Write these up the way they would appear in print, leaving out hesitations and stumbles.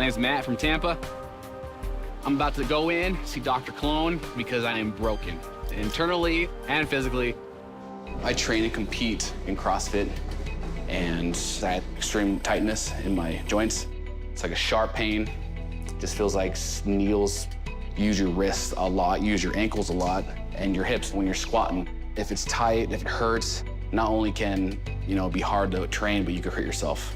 name's Matt from Tampa. I'm about to go in, see Dr. Colón, because I am broken, internally and physically. I train and compete in CrossFit, and I have extreme tightness in my joints. It's like a sharp pain. Just feels like needles. Use your wrists a lot, use your ankles a lot, and your hips when you're squatting. If it's tight, if it hurts, not only can, be hard to train, but you can hurt yourself.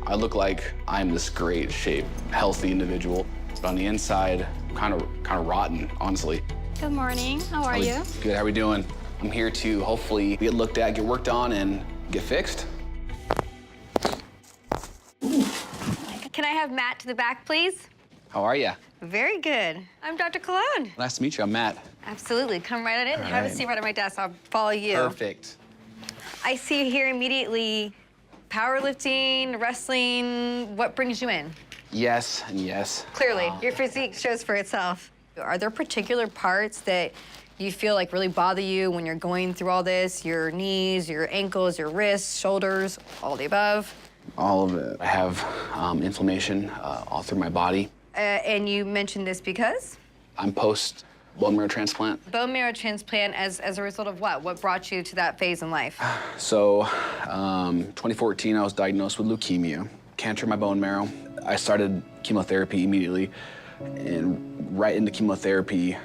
I look like I'm this great shape, healthy individual, but on the inside, kind of rotten, honestly. Good morning. How are you? Good. How are we doing? I'm here to hopefully get looked at, get worked on, and get fixed. Can I have Matt to the back, please? How are you? Very good. I'm Dr. Colón. Nice to meet you. I'm Matt. Absolutely. Come right on in. All Have a right. seat right at my desk. I'll follow you. Perfect. I see you here immediately. Powerlifting, wrestling. What brings you in? Yes and yes. Clearly, your physique shows for itself. Are there particular parts that you feel like really bother you when you're going through all this? Your knees, your ankles, your wrists, shoulders, all the above? All of it. I have inflammation all through my body. And you mentioned this because? I'm post bone marrow transplant. Bone marrow transplant as a result of what? What brought you to that phase in life? So, 2014, I was diagnosed with leukemia, cancer in my bone marrow. I started chemotherapy immediately, and right into chemotherapy,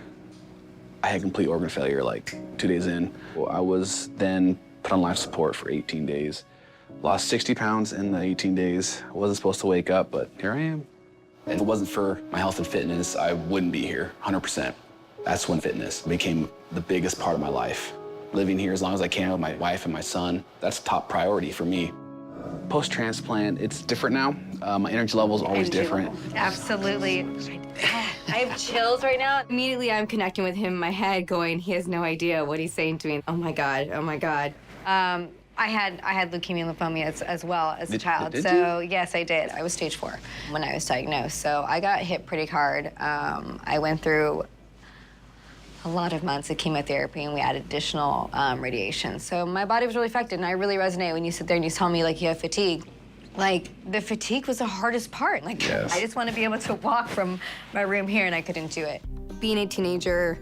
I had complete organ failure like 2 days in. I was then put on life support for 18 days. Lost 60 pounds in the 18 days. I wasn't supposed to wake up, but here I am. If it wasn't for my health and fitness, I wouldn't be here, 100%. That's when fitness became the biggest part of my life. Living here as long as I can with my wife and my son, that's top priority for me. Post-transplant, it's different now. My energy level is always different. Absolutely. I have chills right now. Immediately, I'm connecting with him in my head, going, he has no idea what he's saying to me. Oh my God, oh my God. I had leukemia and lymphoma as well as a child. Did So yes, I did. I was stage 4 when I was diagnosed. So I got hit pretty hard. I went through a lot of months of chemotherapy, and we had additional radiation. So my body was really affected, and I really resonate when you sit there and you tell me like you have fatigue. Like the fatigue was the hardest part. Like yes. I just want to be able to walk from my room here, and I couldn't do it. Being a teenager,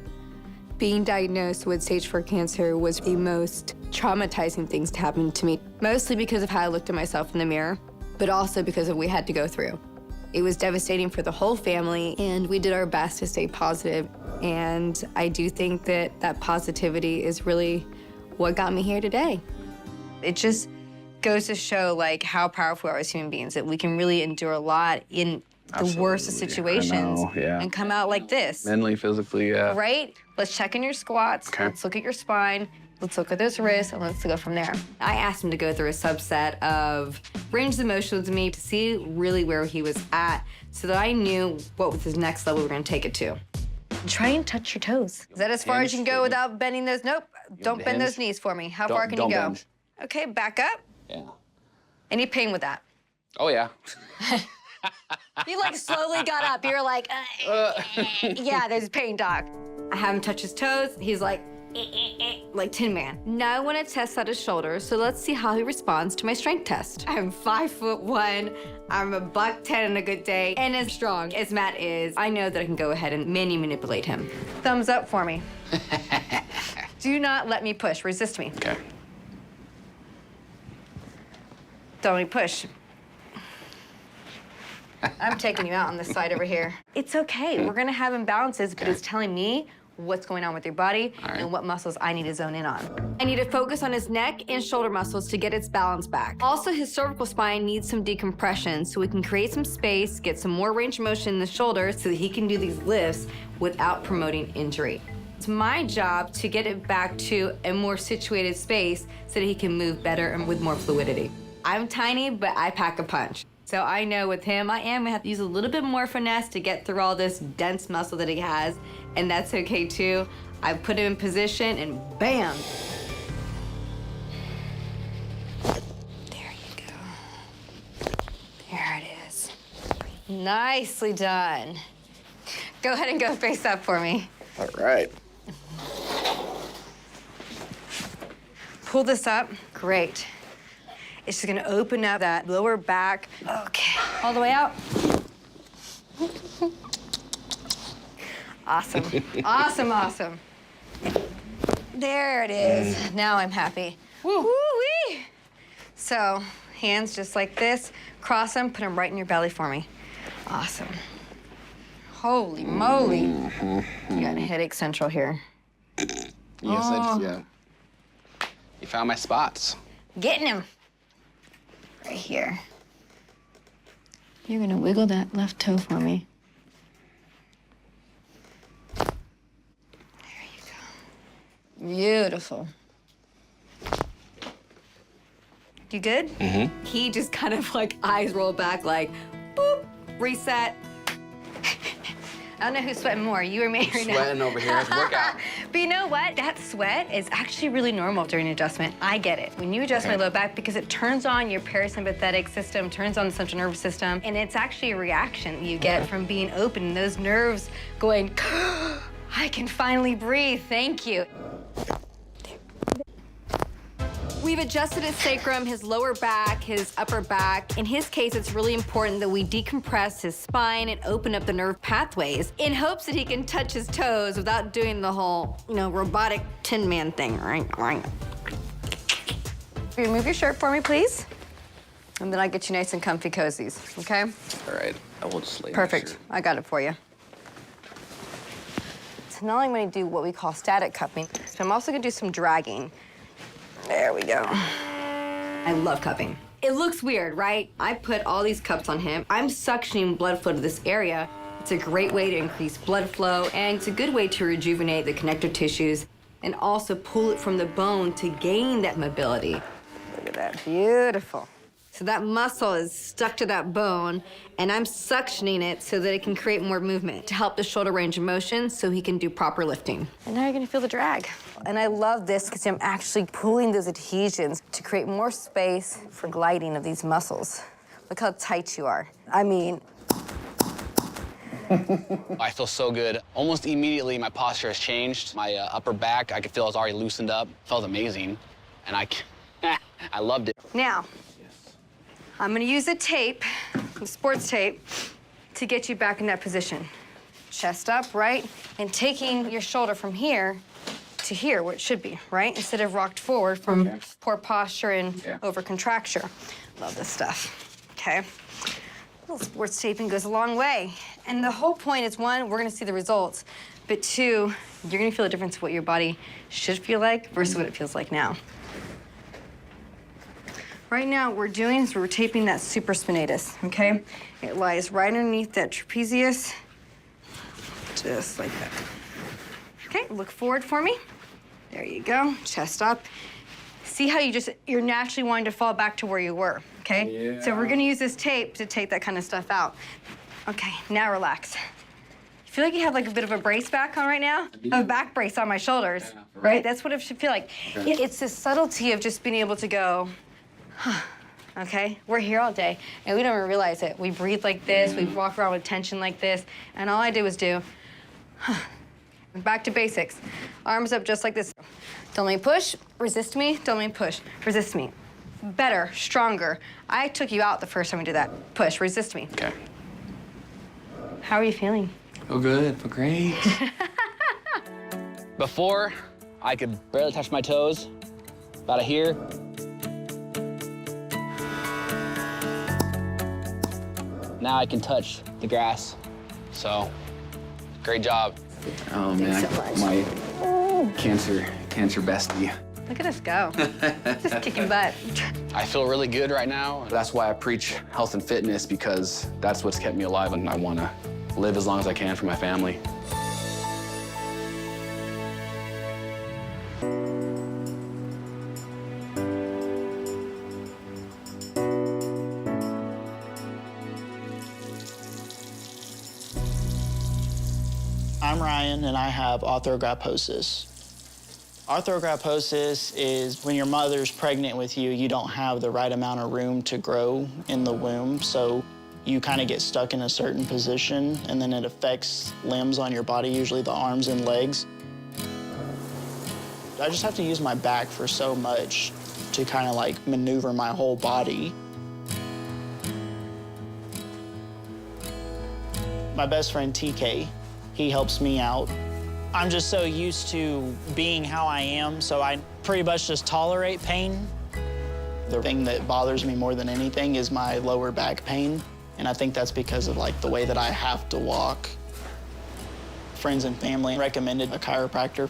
being diagnosed with stage 4 cancer was the most traumatizing things to happen to me. Mostly because of how I looked at myself in the mirror, but also because of what we had to go through. It was devastating for the whole family, and we did our best to stay positive. And I do think that that positivity is really what got me here today. It just goes to show like how powerful we are as human beings, that we can really endure a lot in the worst of situations and come out like this. Mentally, physically, yeah. Right? Let's check in your squats. Okay. Let's look at your spine. Let's look at those wrists, and let's go from there. I asked him to go through a subset of range of motion with me to see really where he was at so that I knew what was his next level we were gonna take it to. Try and touch your toes. Is that as far as you can go without bending those? Nope. Don't bend those knees for me. How far can you go? Bend. Okay, back up. Yeah. Any pain with that? Oh, yeah. You like slowly got up. You're like, yeah, there's pain, doc. I have him touch his toes. He's like Tin Man. Now I want to test out his shoulders, so let's see how he responds to my strength test. I'm 5'1". I'm a $110 on a good day, and as strong as Matt is, I know that I can go ahead and manipulate him. Thumbs up for me. Do not let me push. Resist me. Okay. Don't let me push. I'm taking you out on this side over here. It's okay. We're gonna have imbalances, but it's telling me what's going on with your body and what muscles I need to zone in on. I need to focus on his neck and shoulder muscles to get its balance back. Also, his cervical spine needs some decompression so we can create some space, get some more range of motion in the shoulders so that he can do these lifts without promoting injury. It's my job to get it back to a more situated space so that he can move better and with more fluidity. I'm tiny, but I pack a punch. So I know with him, I am gonna have to use a little bit more finesse to get through all this dense muscle that he has, and that's okay too. I put him in position and bam. There you go. There it is. Nicely done. Go ahead and go face up for me. All right. Pull this up. Great. It's just gonna open up that lower back. Okay. All the way out. Awesome. Awesome, awesome. There it is. Now I'm happy. Woo-wee! So, hands just like this. Cross them, put them right in your belly for me. Awesome. Holy moly. You got headache central here. Yes, yeah. You found my spots. Getting him. Right here. You're gonna wiggle that left toe for me. There you go. Beautiful. You good? Mm-hmm. He just kind of like eyes roll back like, boop, reset. I don't know who's sweating more, you or me right now. Sweating over here, it's workout. But you know what? That sweat is actually really normal during adjustment. I get it. When you adjust my low back, because it turns on your parasympathetic system, turns on the central nervous system, and it's actually a reaction you get from being open and those nerves going, I can finally breathe, thank you. We've adjusted his sacrum, his lower back, his upper back. In his case, it's really important that we decompress his spine and open up the nerve pathways in hopes that he can touch his toes without doing the whole, robotic Tin Man thing, right? Remove your shirt for me, please. And then I'll get you nice and comfy cozies, okay? All right, I will just lay. Perfect, I got it for you. So now I'm gonna do what we call static cupping. So I'm also gonna do some dragging. There we go. I love cupping. It looks weird, right? I put all these cups on him. I'm suctioning blood flow to this area. It's a great way to increase blood flow, and it's a good way to rejuvenate the connective tissues and also pull it from the bone to gain that mobility. Look at that, beautiful. So that muscle is stuck to that bone, and I'm suctioning it so that it can create more movement to help the shoulder range of motion so he can do proper lifting. And now you're gonna feel the drag. And I love this because I'm actually pulling those adhesions to create more space for gliding of these muscles. Look how tight you are. I mean, I feel so good. Almost immediately, my posture has changed. My upper back, I could feel it's already loosened up. Felt amazing, and I loved it. now, I'm gonna use a tape, the sports tape, to get you back in that position. Chest up, right? And taking your shoulder from here to here, where it should be, right? Instead of rocked forward from poor posture and over contracture. Love this stuff, okay? A little sports taping goes a long way. And the whole point is, one, we're gonna see the results, but two, you're gonna feel a difference of what your body should feel like versus what it feels like now. Right now, what we're doing is we're taping that supraspinatus, okay? It lies right underneath that trapezius, just like that. Okay, look forward for me. There you go, chest up. See how you're naturally wanting to fall back to where you were, okay? Yeah. So we're gonna use this tape to take that kind of stuff out. Okay, now relax. You feel like you have like a bit of a brace back on right now? A back brace on my shoulders, right? That's what it should feel like. Okay. It's this subtlety of just being able to go, okay? We're here all day, and we don't even realize it. We breathe like this, we walk around with tension like this, and all I did was do, back to basics. Arms up just like this. Don't let me push, resist me, don't let me push, resist me. Better, stronger. I took you out the first time we did that. Push, resist me. Okay. How are you feeling? Feel good, feel great. Before, I could barely touch my toes, about here. Now I can touch the grass, so great job. Oh man, so my cancer bestie. Look at us go. Just kicking butt. I feel really good right now. That's why I preach health and fitness, because that's what's kept me alive, and I want to live as long as I can for my family. I'm Ryan, and I have arthrogryposis. Arthrogryposis is when your mother's pregnant with you, you don't have the right amount of room to grow in the womb, so you kind of get stuck in a certain position, and then it affects limbs on your body, usually the arms and legs. I just have to use my back for so much to kind of like maneuver my whole body. My best friend, TK, he helps me out. I'm just so used to being how I am, so I pretty much just tolerate pain. The thing that bothers me more than anything is my lower back pain, and I think that's because of like the way that I have to walk. Friends and family recommended a chiropractor,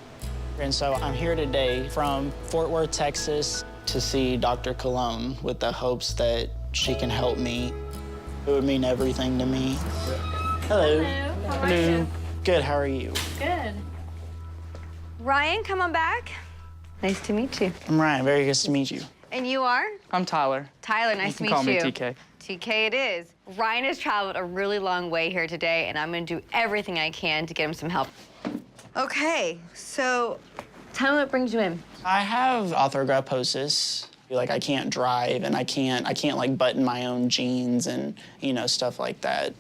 and so I'm here today from Fort Worth, Texas, to see Dr. Colón with the hopes that she can help me. It would mean everything to me. Hello. Hello. How are you? Good, how are you? Good. Ryan, come on back. Nice to meet you. I'm Ryan, very good to meet you. And you are? I'm Tyler. Tyler, nice to meet you. Call me TK. TK it is. Ryan has traveled a really long way here today, and I'm gonna do everything I can to get him some help. Okay, so tell me what brings you in. I have arthrogryposis. Like I can't drive and I can't like button my own jeans and, you know, stuff like that.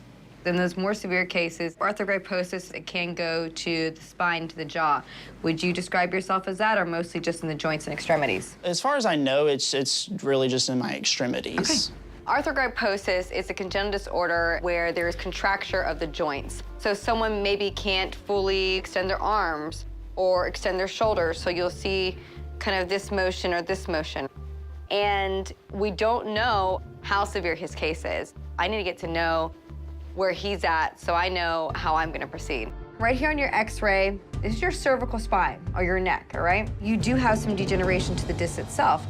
In those more severe cases, arthrogryposis, it can go to the spine, to the jaw. Would you describe yourself as that, or mostly just in the joints and extremities? As far as I know, it's really just in my extremities. Okay. Arthrogryposis is a congenital disorder where there is contracture of the joints. So someone maybe can't fully extend their arms or extend their shoulders, so you'll see kind of this motion or this motion. And we don't know how severe his case is. I need to get to know where he's at so I know how I'm gonna proceed. Right here on your x-ray, this is your cervical spine, or your neck, all right? You do have some degeneration to the disc itself.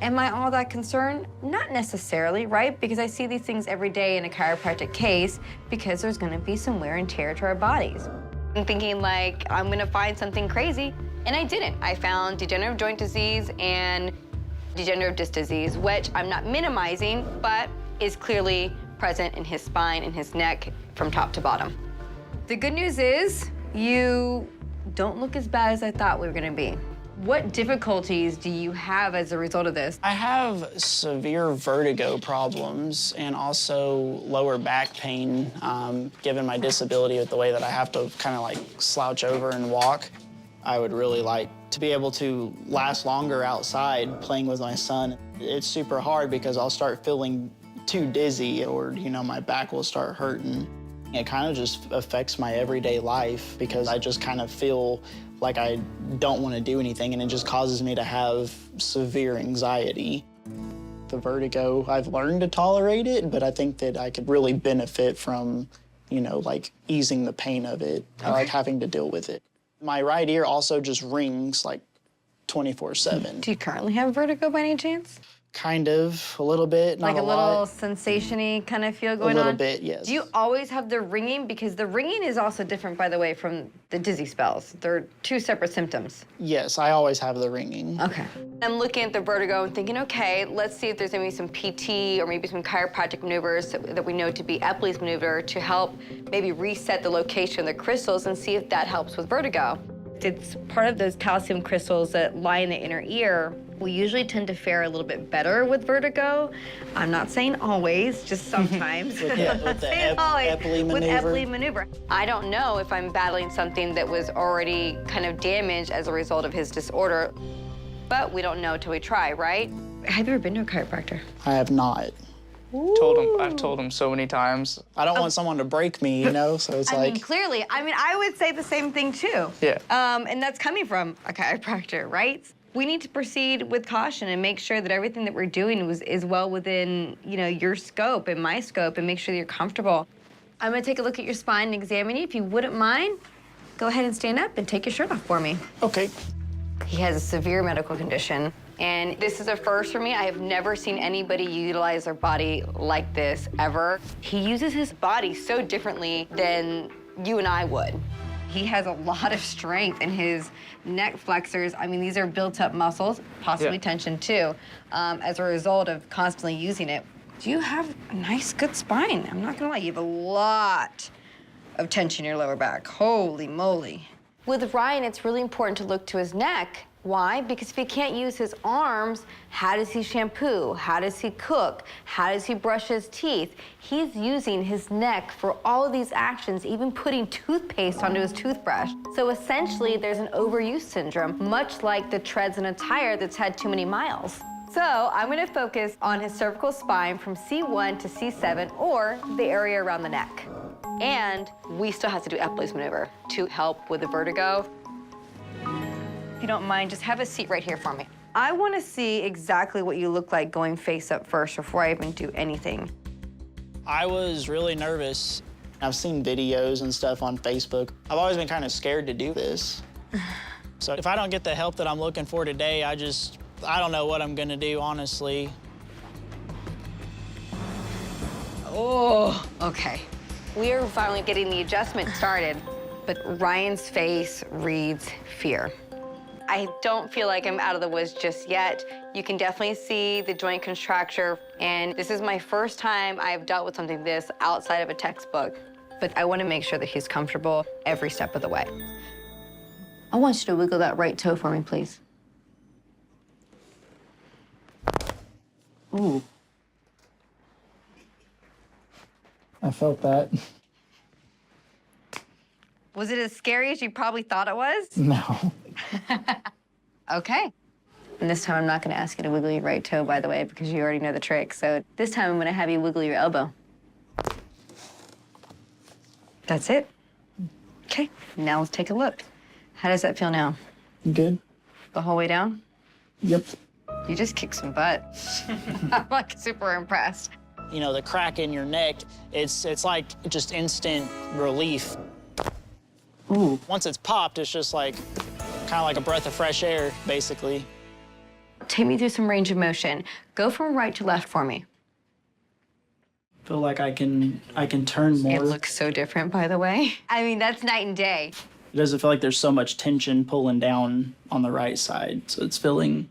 Am I all that concerned? Not necessarily, right? Because I see these things every day in a chiropractic case because there's gonna be some wear and tear to our bodies. I'm thinking like, I'm gonna find something crazy, and I didn't. I found degenerative joint disease and degenerative disc disease, which I'm not minimizing, but is clearly present in his spine and his neck from top to bottom. The good news is you don't look as bad as I thought we were gonna be. What difficulties do you have as a result of this? I have severe vertigo problems and also lower back pain, given my disability with the way that I have to kind of like slouch over and walk. I would really like to be able to last longer outside playing with my son. It's super hard because I'll start feeling too dizzy or, you know, my back will start hurting. It kind of just affects my everyday life because I just kind of feel like I don't want to do anything, and it just causes me to have severe anxiety. The vertigo, I've learned to tolerate it, but I think that I could really benefit from, you know, like easing the pain of it, like having to deal with it. My right ear also just rings like 24/7. Do you currently have vertigo by any chance? Kind of, a little bit, not Like a lot. little sensation-y kind of feel going on? A little bit, yes. Do you always have the ringing? Because the ringing is also different, by the way, from the dizzy spells. They're two separate symptoms. Yes, I always have the ringing. Okay. I'm looking at the vertigo and thinking, okay, let's see if there's maybe some PT or maybe some chiropractic maneuvers that we know to be Epley's maneuver to help maybe reset the location of the crystals and see if that helps with vertigo. It's part of those calcium crystals that lie in the inner ear. We usually tend to fare a little bit better with vertigo. I'm not saying always, just sometimes. with the Epley with maneuver. Epley maneuver. I don't know if I'm battling something that was already kind of damaged as a result of his disorder, but we don't know till we try, right? Have you ever been to a chiropractor? I have not. I've told him so many times. I don't want someone to break me, you know, so it's I like... mean, clearly. I mean, I would say the same thing, too. Yeah. And that's coming from a chiropractor, right? We need to proceed with caution and make sure that everything that we're doing is well within, you know, your scope and my scope, and make sure that you're comfortable. I'm gonna take a look at your spine and examine you. If you wouldn't mind, go ahead and stand up and take your shirt off for me. Okay. He has a severe medical condition, and this is a first for me. I have never seen anybody utilize their body like this, ever. He uses his body so differently than you and I would. He has a lot of strength in his neck flexors. I mean, these are built-up muscles, possibly tension too, as a result of constantly using it. Do you have a nice, good spine? I'm not gonna lie, you have a lot of tension in your lower back. Holy moly. With Ryan, it's really important to look to his neck. Why? Because if he can't use his arms, how does he shampoo? How does he cook? How does he brush his teeth? He's using his neck for all of these actions, even putting toothpaste onto his toothbrush. So essentially, there's an overuse syndrome, much like the treads in a tire that's had too many miles. So I'm gonna focus on his cervical spine from C1 to C7, or the area around the neck. And we still have to do Epley's maneuver to help with the vertigo. If you don't mind, just have a seat right here for me. I want to see exactly what you look like going face up first before I even do anything. I was really nervous. I've seen videos and stuff on Facebook. I've always been kind of scared to do this. So if I don't get the help that I'm looking for today, I don't know what I'm gonna do, honestly. Oh, okay. We are finally getting the adjustment started, but Ryan's face reads fear. I don't feel like I'm out of the woods just yet. You can definitely see the joint contracture, and this is my first time I've dealt with something this outside of a textbook. But I want to make sure that he's comfortable every step of the way. I want you to wiggle that right toe for me, please. Ooh. I felt that. Was it as scary as you probably thought it was? No. Okay. And this time I'm not going to ask you to wiggle your right toe, by the way, because you already know the trick. So this time I'm going to have you wiggle your elbow. That's it. Okay, now let's take a look. How does that feel now? Good. The whole way down? Yep. You just kicked some butt. I'm like super impressed. You know, the crack in your neck, it's like just instant relief. Ooh. Once it's popped, it's just like kind of like a breath of fresh air, basically. Take me through some range of motion. Go from right to left for me. Feel like I can turn more. It looks so different, by the way. I mean, that's night and day. It doesn't feel like there's so much tension pulling down on the right side, so it's feeling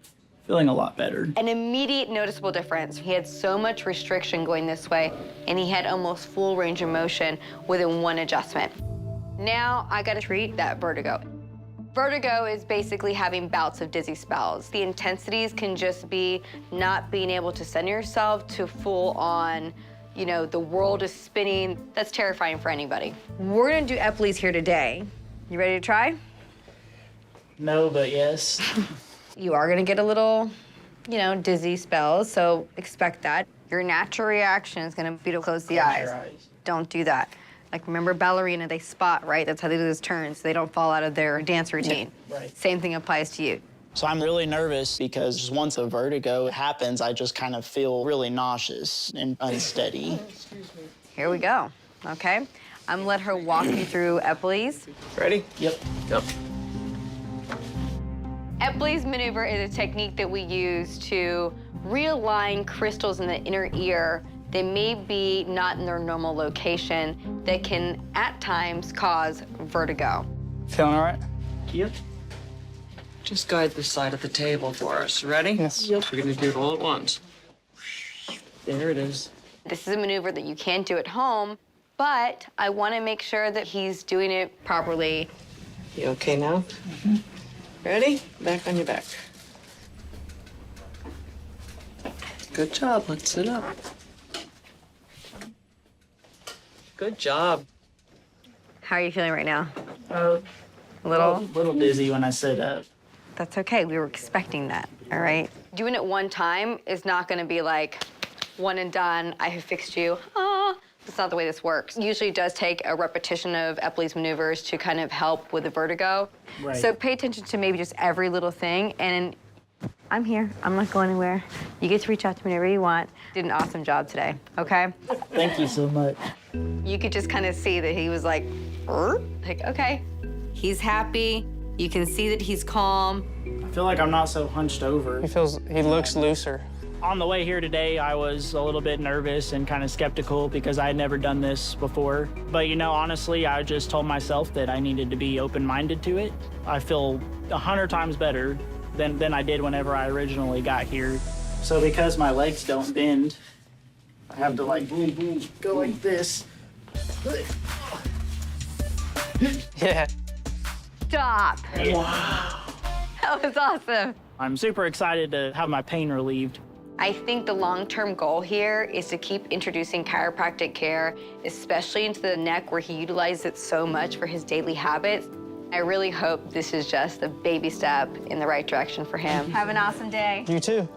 a lot better. An immediate noticeable difference. He had so much restriction going this way, and he had almost full range of motion within one adjustment. Now I gotta treat that vertigo. Vertigo is basically having bouts of dizzy spells. The intensities can just be not being able to center yourself to full on, you know, the world is spinning. That's terrifying for anybody. We're gonna do Epley's here today. You ready to try? No, but yes. You are gonna get a little, you know, dizzy spells, so expect that. Your natural reaction is gonna be to close the eyes. Your eyes. Don't do that. Like, remember ballerina, they spot, right? That's how they do those turns. So they don't fall out of their dance routine. Yeah, right. Same thing applies to you. So I'm really nervous because just once a vertigo happens, I just kind of feel really nauseous and unsteady. Here we go, okay? I'm gonna let her walk you through Epley's. Ready? Yep. Yep. Epley's maneuver is a technique that we use to realign crystals in the inner ear that may be not in their normal location that can, at times, cause vertigo. Feeling all right? Yep. Just guide the side of the table for us. Ready? Yes. Yep. We're gonna do it all at once. There it is. This is a maneuver that you can't do at home, but I want to make sure that he's doing it properly. You okay now? Mm-hmm. Ready? Back on your back. Good job. Let's sit up. Good job. How are you feeling right now? A little dizzy when I sit up. That's okay. We were expecting that, all right? Doing it one time is not going to be like one and done. I have fixed you. Ah, that's not the way this works. Usually it does take a repetition of Epley's maneuvers to kind of help with the vertigo. Right. So pay attention to maybe just every little thing. And I'm here. I'm not going anywhere. You get to reach out to me whenever you want. Did an awesome job today, okay? Thank you so much. You could just kind of see that he was like, okay. He's happy. You can see that he's calm. I feel like I'm not so hunched over. He looks looser. On the way here today, I was a little bit nervous and kind of skeptical because I had never done this before. But, you know, honestly, I just told myself that I needed to be open-minded to it. I feel 100 times better than I did whenever I originally got here. So because my legs don't bend, I have to like go like this. Yeah. Stop. Wow. That was awesome. I'm super excited to have my pain relieved. I think the long-term goal here is to keep introducing chiropractic care, especially into the neck where he utilizes it so much for his daily habits. I really hope this is just a baby step in the right direction for him. Have an awesome day. You too.